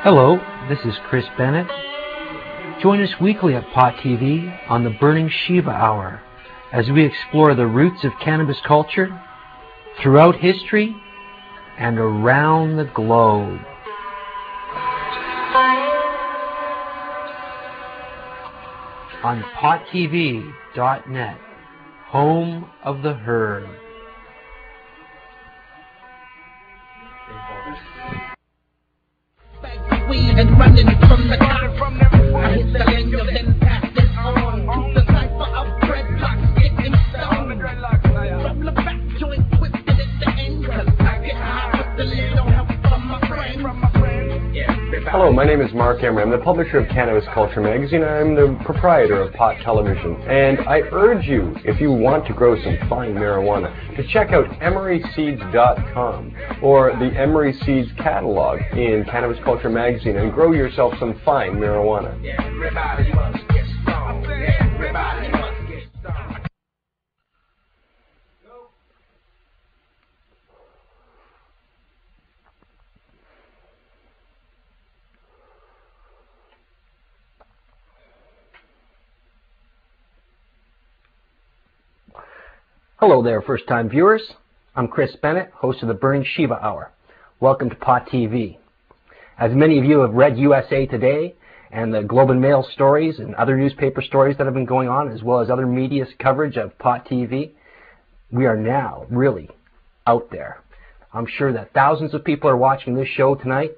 Hello, this is Chris Bennett. Join us weekly at Pot TV on the Burning Shiva Hour as we explore the roots of cannabis culture throughout history and around the globe. On pottv.net, home of the herb. And running from the cops. I hit the lingo, then pass it on to the cipher of dreadlocks getting stoned. From the back joint twisted at the end, 'cause I get high with the little help from my friends. Hello, my name is Mark Emery. I'm the publisher of Cannabis Culture magazine. I'm the proprietor of Pot Television. And I urge you, if you want to grow some fine marijuana, to check out emeryseeds.com or the Emery Seeds catalog in Cannabis Culture magazine and grow yourself some fine marijuana. Everybody must get stoned. Everybody must get stoned. Hello there, first-time viewers. I'm Chris Bennett, host of the Burning Shiva Hour. Welcome to Pot TV. As many of you have read USA Today and the Globe and Mail stories and other newspaper stories that have been going on, as well as other media's coverage of Pot TV, we are now really out there. I'm sure that thousands of people are watching this show tonight,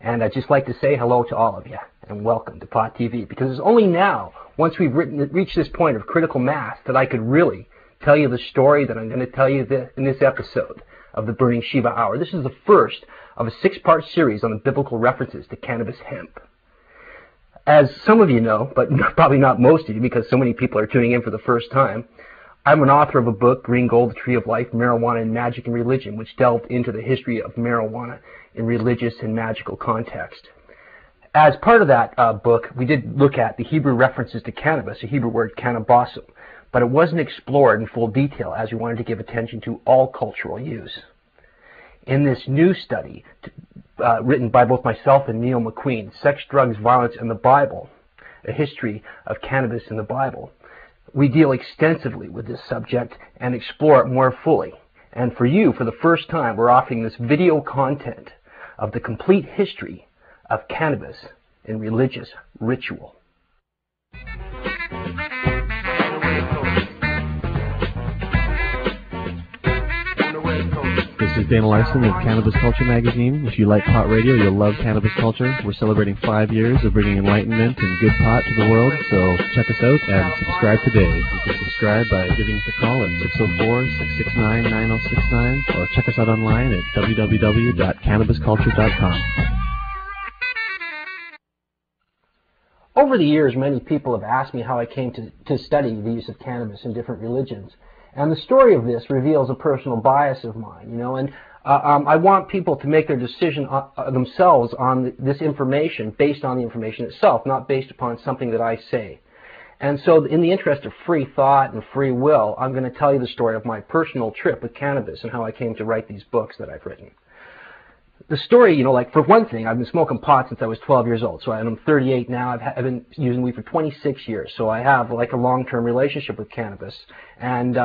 and I'd just like to say hello to all of you and welcome to Pot TV, because it's only now, once we've reached this point of critical mass, that I could really tell you the story that I'm going to tell you in this episode of the Burning Shiva Hour. This is the first of a 6-part series on the biblical references to cannabis hemp. As some of you know, but probably not most of you because so many people are tuning in for the first time, I'm an author of a book, Green Gold, the Tree of Life, Marijuana and Magic and Religion, which delved into the history of marijuana in religious and magical context. As part of that book, we did look at the Hebrew references to cannabis, the Hebrew word cannabosum, but it wasn't explored in full detail as we wanted to give attention to all cultural use. In this new study, written by both myself and Neil McQueen, Sex, Drugs, Violence, and the Bible, a history of cannabis in the Bible, we deal extensively with this subject and explore it more fully. And for you, for the first time, we're offering this video content of the complete history of cannabis in religious ritual. This is Dana Larson of Cannabis Culture magazine. If you like pot radio, you'll love cannabis culture. We're celebrating 5 years of bringing enlightenment and good pot to the world, so check us out and subscribe today. You can subscribe by giving us a call at 604-669-9069 or check us out online at www.cannabisculture.com. Over the years, many people have asked me how I came to study the use of cannabis in different religions. And the story of this reveals a personal bias of mine, and I want people to make their decision themselves on this information based on the information itself, not based upon something that I say. And so in the interest of free thought and free will, I'm going to tell you the story of my personal trip with cannabis and how I came to write these books that I've written. The story, for one thing, I've been smoking pot since I was 12 years old. So I'm 38 now. I've been using weed for 26 years. So I have a long-term relationship with cannabis. And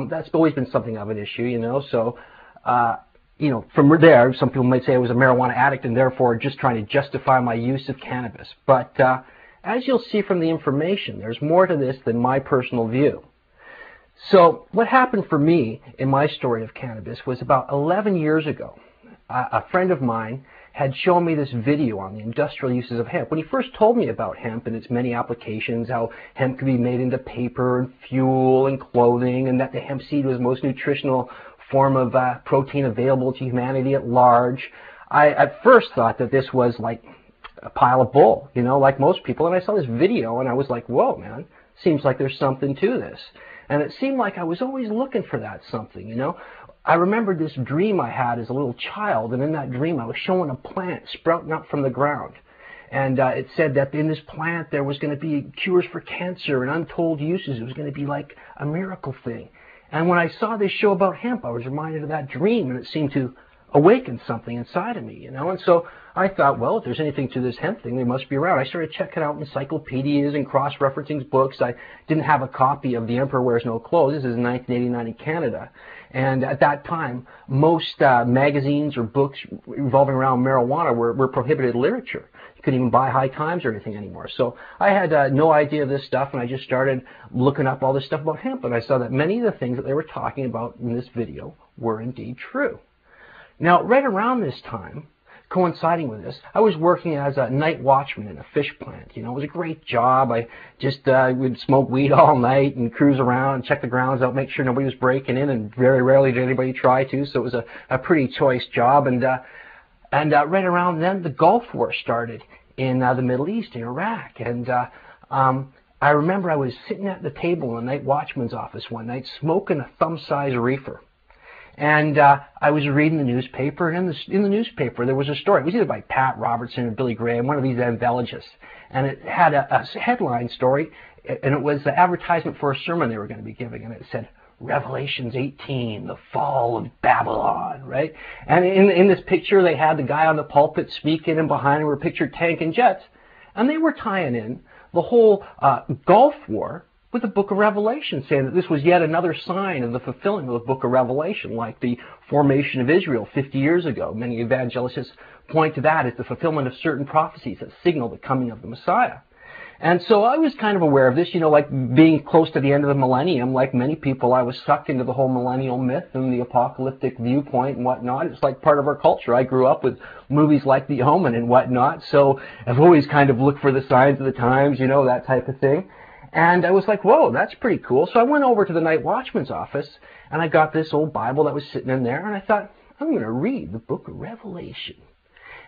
that's always been something of an issue, So, from there, some people might say I was a marijuana addict and therefore just trying to justify my use of cannabis. But as you'll see from the information, there's more to this than my personal view. So what happened for me in my story of cannabis was about 11 years ago. A friend of mine had shown me this video on the industrial uses of hemp. When he first told me about hemp and its many applications, how hemp could be made into paper and fuel and clothing, and that the hemp seed was the most nutritional form of protein available to humanity at large, I at first thought that this was like a pile of bull, like most people. And I saw this video and I was like, whoa, man, seems like there's something to this. And it seemed like I was always looking for that something, I remembered this dream I had as a little child, and in that dream I was showing a plant sprouting up from the ground. And it said that in this plant there was going to be cures for cancer and untold uses. It was going to be like a miracle thing. And when I saw this show about hemp, I was reminded of that dream, and it seemed to awakened something inside of me, you know. And so I thought, well, if there's anything to this hemp thing, they must be around. I started checking out encyclopedias and cross-referencing books. I didn't have a copy of The Emperor Wears No Clothes. This is 1989 in Canada. And at that time, most magazines or books revolving around marijuana were prohibited literature. You couldn't even buy High Times or anything anymore. So I had no idea of this stuff, and I just started looking up all this stuff about hemp, and I saw that many of the things that they were talking about in this video were indeed true. Now, right around this time, coinciding with this, I was working as a night watchman in a fish plant. You know, it was a great job. I just would smoke weed all night and cruise around and check the grounds out, make sure nobody was breaking in, and very rarely did anybody try to. So it was a pretty choice job. And right around then, the Gulf War started in the Middle East, in Iraq. And I remember I was sitting at the table in the night watchman's office one night, smoking a thumb-sized reefer. And I was reading the newspaper, and in the newspaper there was a story. It was either by Pat Robertson or Billy Graham, one of these anthologists. And it had a headline story, and it was the advertisement for a sermon they were going to be giving. And it said, Revelations 18, the fall of Babylon, right? And in this picture, they had the guy on the pulpit speaking, and behind him were pictured tank and jets. And they were tying in the whole Gulf War with the book of Revelation, saying that this was yet another sign of the fulfilling of the book of Revelation, like the formation of Israel 50 years ago. Many evangelists point to that as the fulfillment of certain prophecies that signal the coming of the Messiah. And so I was kind of aware of this, you know, like being close to the end of the millennium, like many people, I was sucked into the whole millennial myth and the apocalyptic viewpoint and whatnot. It's like part of our culture. I grew up with movies like The Omen and whatnot, so I've always kind of looked for the signs of the times, you know, that type of thing. And I was like, whoa, that's pretty cool. So I went over to the night watchman's office, and I got this old Bible that was sitting in there, and I thought, I'm going to read the book of Revelation.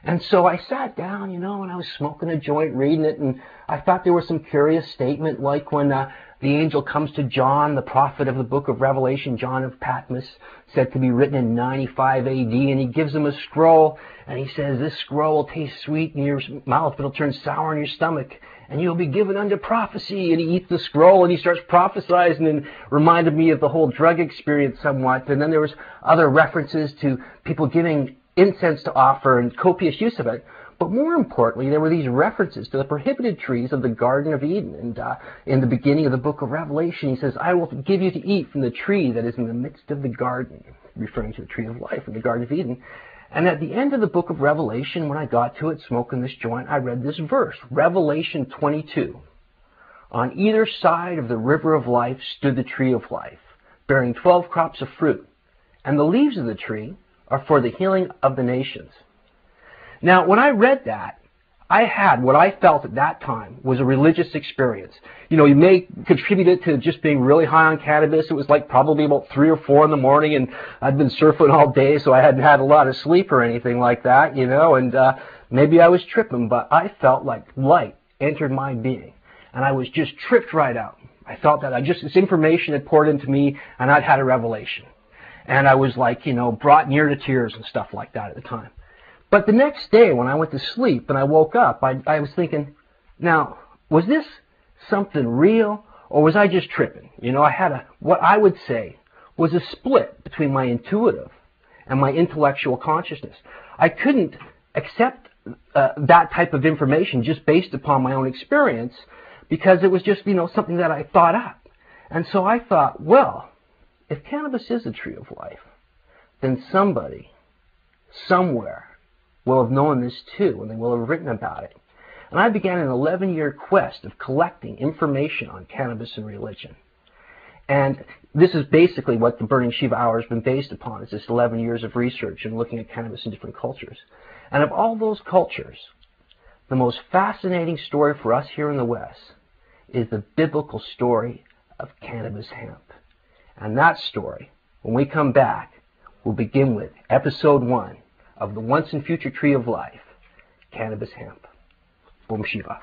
And so I sat down, you know, and I was smoking a joint, reading it, and I thought there was some curious statement, like when the angel comes to John, the prophet of the book of Revelation, John of Patmos, said to be written in 95 AD, and he gives him a scroll, and he says, this scroll will taste sweet in your mouth, but it'll turn sour in your stomach, and you'll be given unto prophecy. And he eats the scroll, and he starts prophesying, and reminded me of the whole drug experience somewhat. And then there was other references to people giving incense to offer and copious use of it. But more importantly, there were these references to the prohibited trees of the Garden of Eden. And in the beginning of the book of Revelation, he says, I will give you to eat from the tree that is in the midst of the garden, referring to the tree of life in the Garden of Eden. And at the end of the book of Revelation, when I got to it, smoking this joint, I read this verse, Revelation 22. On either side of the river of life stood the tree of life, bearing 12 crops of fruit, and the leaves of the tree are for the healing of the nations. Now, when I read that, I had what I felt at that time was a religious experience. You know, you may contribute it to just being really high on cannabis. It was like probably about 3 or 4 in the morning, and I'd been surfing all day, so I hadn't had a lot of sleep or anything like that, you know, and maybe I was tripping, but I felt like light entered my being, and I was just tripped right out. I felt that this information had poured into me, and I'd had a revelation. And I was like, you know, brought near to tears and stuff like that at the time. But the next day when I went to sleep and I woke up, I was thinking, now, was this something real or was I just tripping? You know, I had what I would say was a split between my intuitive and my intellectual consciousness. I couldn't accept that type of information just based upon my own experience because it was just, you know, something that I thought up. And so I thought, well, if cannabis is the tree of life, then somebody, somewhere, will have known this too, and they will have written about it. And I began an 11-year quest of collecting information on cannabis and religion. And this is basically what the Burning Shiva Hour has been based upon, is this 11 years of research and looking at cannabis in different cultures. And of all those cultures, the most fascinating story for us here in the West is the biblical story of cannabis hemp. And that story, when we come back, will begin with episode 1 of the once and future tree of life, cannabis hemp. Boom Shiva.